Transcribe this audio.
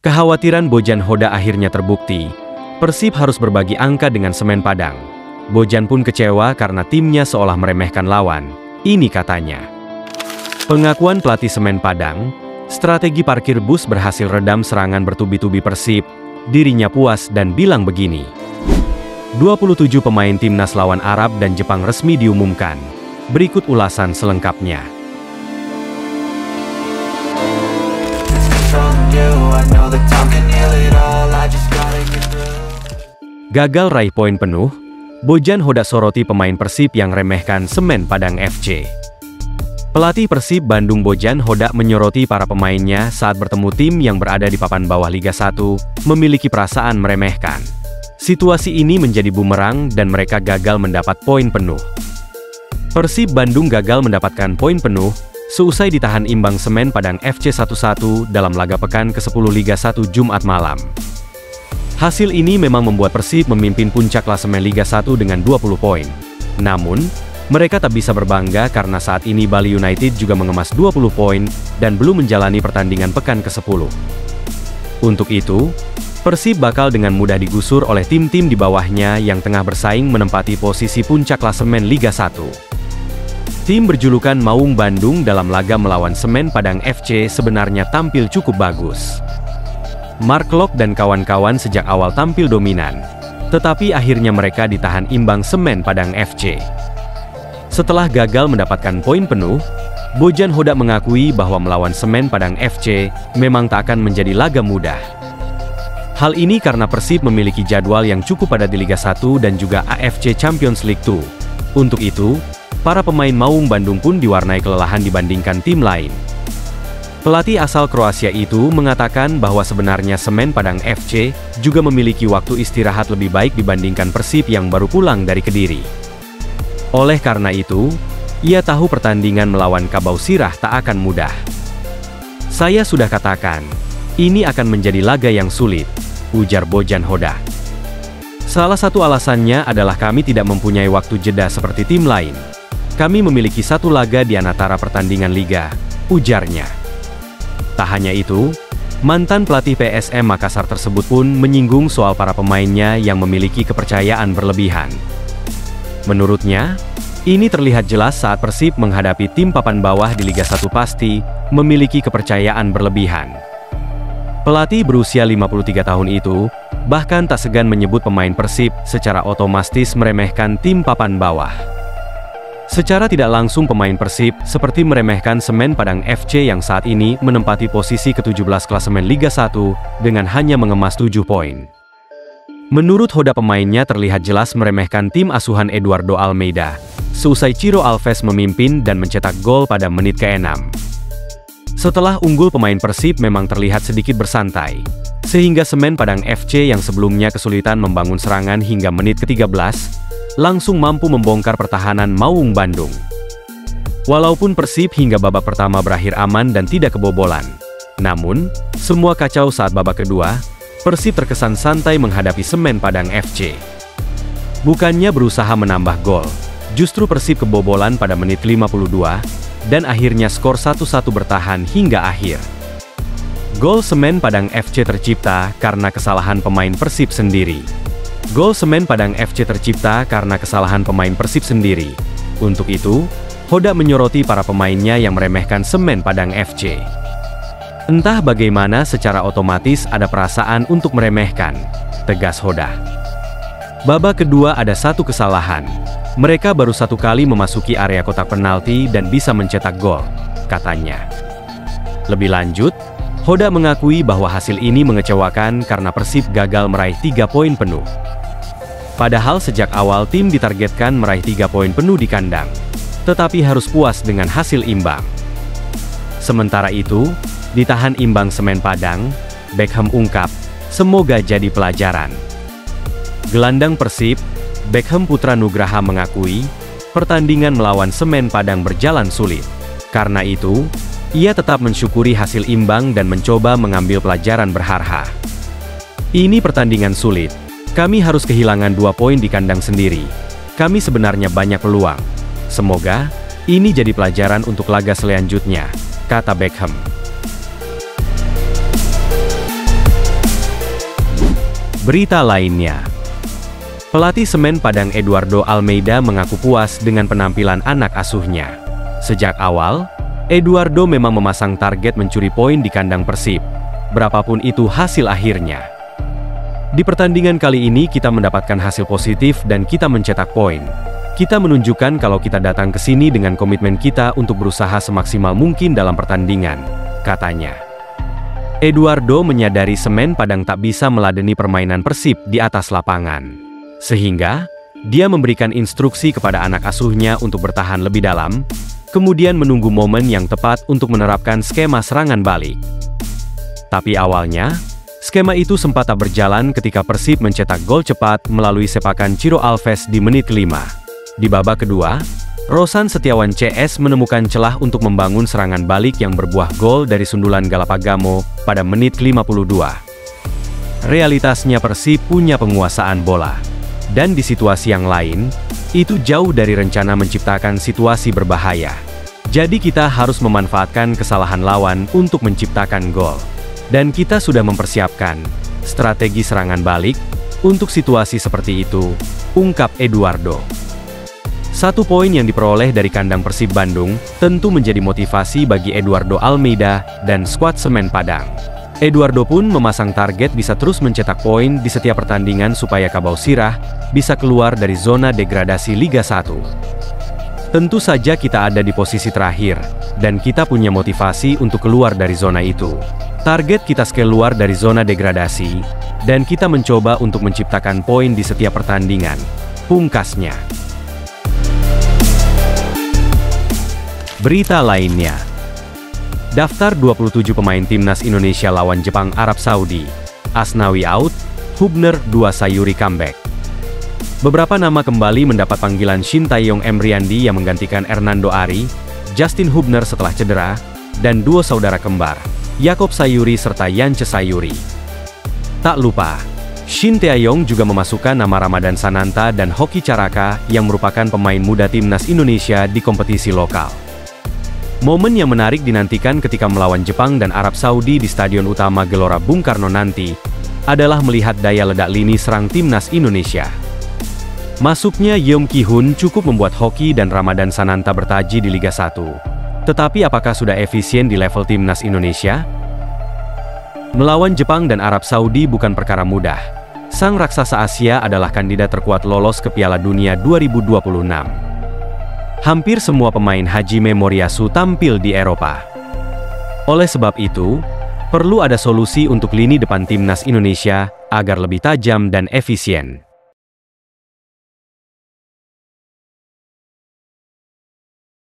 Kekhawatiran Bojan Hoda akhirnya terbukti. Persib harus berbagi angka dengan Semen Padang. Bojan pun kecewa karena timnya seolah meremehkan lawan. Ini katanya. Pengakuan pelatih Semen Padang, strategi parkir bus berhasil redam serangan bertubi-tubi Persib. Dirinya puas dan bilang begini. 27 pemain timnas lawan Arab dan Jepang resmi diumumkan. Berikut ulasan selengkapnya. Gagal raih poin penuh, Bojan Hoda soroti pemain Persib yang remehkan Semen Padang FC. Pelatih Persib Bandung Bojan Hoda menyoroti para pemainnya saat bertemu tim yang berada di papan bawah Liga 1, memiliki perasaan meremehkan. Situasi ini menjadi bumerang dan mereka gagal mendapat poin penuh. Persib Bandung gagal mendapatkan poin penuh, seusai ditahan imbang Semen Padang FC 1-1 dalam laga pekan ke-10 Liga 1 Jumat malam. Hasil ini memang membuat Persib memimpin puncak klasemen Liga 1 dengan 20 poin. Namun, mereka tak bisa berbangga karena saat ini Bali United juga mengemas 20 poin dan belum menjalani pertandingan pekan ke-10. Untuk itu, Persib bakal dengan mudah digusur oleh tim-tim di bawahnya yang tengah bersaing menempati posisi puncak klasemen Liga 1. Tim berjulukan Maung Bandung dalam laga melawan Semen Padang FC sebenarnya tampil cukup bagus. Mark Lok dan kawan-kawan sejak awal tampil dominan, tetapi akhirnya mereka ditahan imbang Semen Padang FC. Setelah gagal mendapatkan poin penuh, Bojan Hoda mengakui bahwa melawan Semen Padang FC memang tak akan menjadi laga mudah. Hal ini karena Persib memiliki jadwal yang cukup padat di Liga 1 dan juga AFC Champions League 2. Untuk itu, para pemain Maung Bandung pun diwarnai kelelahan dibandingkan tim lain. Pelatih asal Kroasia itu mengatakan bahwa sebenarnya Semen Padang FC juga memiliki waktu istirahat lebih baik dibandingkan Persib yang baru pulang dari Kediri. Oleh karena itu, ia tahu pertandingan melawan Kabau Sirah tak akan mudah. Saya sudah katakan, ini akan menjadi laga yang sulit, ujar Bojan Hoda. Salah satu alasannya adalah kami tidak mempunyai waktu jeda seperti tim lain. Kami memiliki satu laga di antara pertandingan liga, ujarnya. Tak hanya itu, mantan pelatih PSM Makassar tersebut pun menyinggung soal para pemainnya yang memiliki kepercayaan berlebihan. Menurutnya, ini terlihat jelas saat Persib menghadapi tim papan bawah di Liga 1 pasti memiliki kepercayaan berlebihan. Pelatih berusia 53 tahun itu bahkan tak segan menyebut pemain Persib secara otomatis meremehkan tim papan bawah. Secara tidak langsung pemain Persib seperti meremehkan Semen Padang FC yang saat ini menempati posisi ke-17 klasemen Liga 1 dengan hanya mengemas 7 poin. Menurut Hoda pemainnya terlihat jelas meremehkan tim asuhan Eduardo Almeida, seusai Ciro Alves memimpin dan mencetak gol pada menit ke-6. Setelah unggul pemain Persib memang terlihat sedikit bersantai, sehingga Semen Padang FC yang sebelumnya kesulitan membangun serangan hingga menit ke-13, langsung mampu membongkar pertahanan Maung Bandung. Walaupun Persib hingga babak pertama berakhir aman dan tidak kebobolan, namun, semua kacau saat babak kedua, Persib terkesan santai menghadapi Semen Padang FC. Bukannya berusaha menambah gol, justru Persib kebobolan pada menit 52, dan akhirnya skor 1-1 bertahan hingga akhir. Gol Semen Padang FC tercipta karena kesalahan pemain Persib sendiri. Gol Semen Padang FC tercipta karena kesalahan pemain Persib sendiri. Untuk itu, Hoda menyoroti para pemainnya yang meremehkan Semen Padang FC. Entah bagaimana secara otomatis ada perasaan untuk meremehkan, tegas Hoda. Babak kedua ada satu kesalahan. Mereka baru satu kali memasuki area kotak penalti dan bisa mencetak gol, katanya. Lebih lanjut, Hoda mengakui bahwa hasil ini mengecewakan karena Persib gagal meraih 3 poin penuh. Padahal sejak awal tim ditargetkan meraih 3 poin penuh di kandang, tetapi harus puas dengan hasil imbang. Sementara itu, ditahan imbang Semen Padang, Beckham ungkap, semoga jadi pelajaran. Gelandang Persib, Beckham Putra Nugraha mengakui, pertandingan melawan Semen Padang berjalan sulit. Karena itu, ia tetap mensyukuri hasil imbang dan mencoba mengambil pelajaran berharga. Ini pertandingan sulit. Kami harus kehilangan 2 poin di kandang sendiri. Kami sebenarnya banyak peluang. Semoga ini jadi pelajaran untuk laga selanjutnya, kata Beckham. Berita lainnya, pelatih Semen Padang Eduardo Almeida mengaku puas dengan penampilan anak asuhnya. Sejak awal, Eduardo memang memasang target mencuri poin di kandang Persib, berapapun itu hasil akhirnya. Di pertandingan kali ini kita mendapatkan hasil positif dan kita mencetak poin. Kita menunjukkan kalau kita datang ke sini dengan komitmen kita untuk berusaha semaksimal mungkin dalam pertandingan, katanya. Eduardo menyadari Semen Padang tak bisa meladeni permainan Persib di atas lapangan. Sehingga, dia memberikan instruksi kepada anak asuhnya untuk bertahan lebih dalam, kemudian menunggu momen yang tepat untuk menerapkan skema serangan balik. Tapi awalnya, skema itu sempat tak berjalan ketika Persib mencetak gol cepat melalui sepakan Ciro Alves di menit ke-5. Di babak kedua, Rosan Setiawan CS menemukan celah untuk membangun serangan balik yang berbuah gol dari sundulan Galapagamo pada menit ke-52. Realitasnya Persib punya penguasaan bola. Dan di situasi yang lain, itu jauh dari rencana menciptakan situasi berbahaya. Jadi kita harus memanfaatkan kesalahan lawan untuk menciptakan gol. Dan kita sudah mempersiapkan strategi serangan balik untuk situasi seperti itu, ungkap Eduardo. 1 poin yang diperoleh dari kandang Persib Bandung tentu menjadi motivasi bagi Eduardo Almeida dan skuad Semen Padang. Eduardo pun memasang target bisa terus mencetak poin di setiap pertandingan supaya Kabau Sirah bisa keluar dari zona degradasi Liga 1. Tentu saja kita ada di posisi terakhir, dan kita punya motivasi untuk keluar dari zona itu. Target kita keluar dari zona degradasi, dan kita mencoba untuk menciptakan poin di setiap pertandingan, pungkasnya. Berita lainnya, daftar 27 pemain timnas Indonesia lawan Jepang Arab Saudi, Asnawi out, Hubner 2 Sayuri comeback. Beberapa nama kembali mendapat panggilan Shin Taeyong Emriandi yang menggantikan Hernando Ari, Justin Hubner setelah cedera, dan duo saudara kembar, Yakob Sayuri serta Yance Sayuri. Tak lupa, Shin Taeyong juga memasukkan nama Ramadan Sananta dan Hoki Caraka yang merupakan pemain muda timnas Indonesia di kompetisi lokal. Momen yang menarik dinantikan ketika melawan Jepang dan Arab Saudi di Stadion Utama Gelora Bung Karno nanti adalah melihat daya ledak lini serang timnas Indonesia. Masuknya Yeom Ki-hun cukup membuat Hoki dan Ramadan Sananta bertaji di Liga 1. Tetapi apakah sudah efisien di level timnas Indonesia? Melawan Jepang dan Arab Saudi bukan perkara mudah. Sang raksasa Asia adalah kandidat terkuat lolos ke Piala Dunia 2026. Hampir semua pemain Hajime Moriyasu tampil di Eropa. Oleh sebab itu, perlu ada solusi untuk lini depan timnas Indonesia agar lebih tajam dan efisien.